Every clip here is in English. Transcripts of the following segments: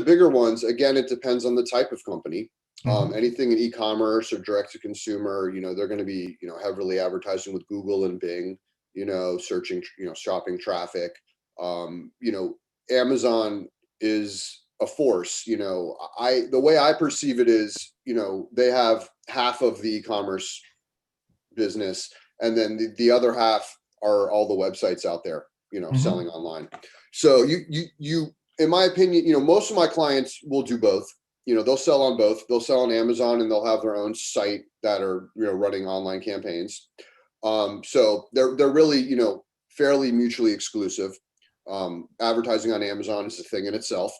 bigger ones, again, it depends on the type of company. Mhm. Anything in e-commerce or direct to consumer, they're going to be, heavily advertising with Google and Bing, searching, shopping traffic. Amazon is a force. The way I perceive it is, they have half of the e-commerce business, and then the other half are all the websites out there, Mhm. selling online. So you in my opinion, most of my clients will do both. They'll sell on both. They'll sell on Amazon and they'll have their own site that are, running online campaigns. So they're really, fairly mutually exclusive. Advertising on Amazon is a thing in itself.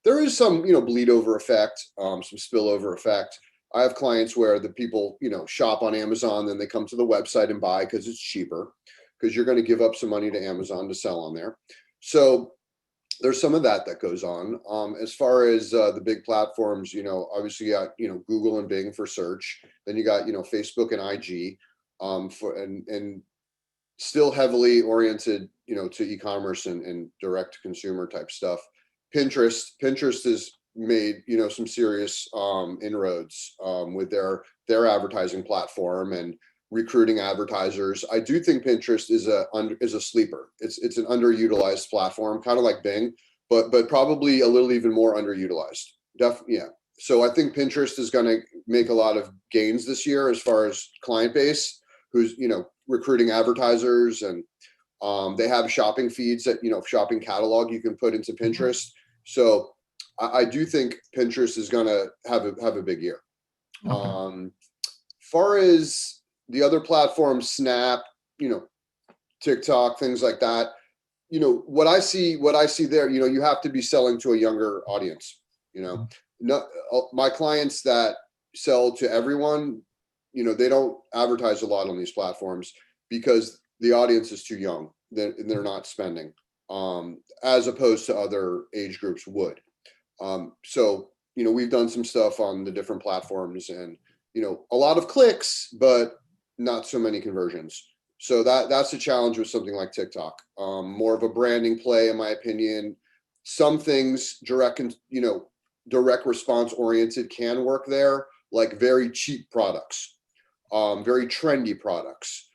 There is some, bleed over effect, some spillover effect. I have clients where the people, shop on Amazon, then they come to the website and buy because it's cheaper, because you're going to give up some money to Amazon to sell on there. So there's some of that goes on. As far as the big platforms, obviously you got, Google and Bing for search. Then you got, Facebook and IG, for and still heavily oriented, to e-commerce and direct to consumer type stuff. Pinterest has made, some serious inroads with their advertising platform and recruiting advertisers. I do think Pinterest is a sleeper. It's an underutilized platform, kind of like Bing, but probably a little even more underutilized. Yeah. So I think Pinterest is going to make a lot of gains this year as far as client base, who's, recruiting advertisers, and they have shopping feeds that, shopping catalog you can put into Mhm. Pinterest. So I do think Pinterest is going to have a big year. Okay. Far as the other platforms, Snap, you know, TikTok, things like that, what I see there, you have to be selling to a younger audience. You know, not my clients that sell to everyone, they don't advertise a lot on these platforms because the audience is too young. They're not spending, as opposed to other age groups would. So, we've done some stuff on the different platforms, and, a lot of clicks, but not so many conversions. So that's the challenge with something like TikTok. More of a branding play, in my opinion. Some things direct response oriented can work there, like very cheap products, very trendy products,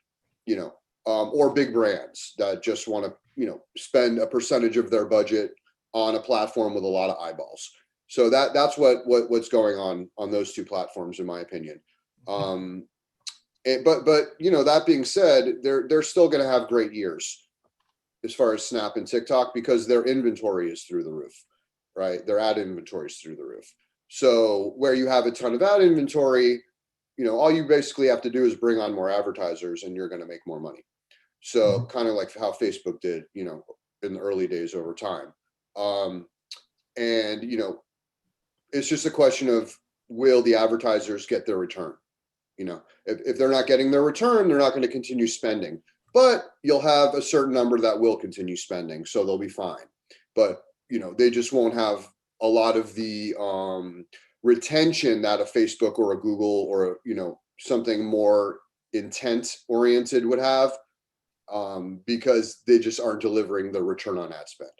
or big brands that just want to, spend a percentage of their budget on a platform with a lot of eyeballs. So that's what's going on those two platforms, in my opinion. Um, but that being said, they're still going to have great years as far as Snap and TikTok, because their inventory is through the roof, right? Their ad inventory is through the roof. So where you have a ton of ad inventory, all you basically have to do is bring on more advertisers and you're going to make more money. So Mhm. kind of like how Facebook did, in the early days over time. Um, and, it's just a question of, will the advertisers get their return? If they're not getting their return, they're not going to continue spending, but you'll have a certain number that will continue spending. So they'll be fine. But, they just won't have a lot of the retention that a Facebook or a Google or, something more intent oriented would have, because they just aren't delivering the return on ad spend.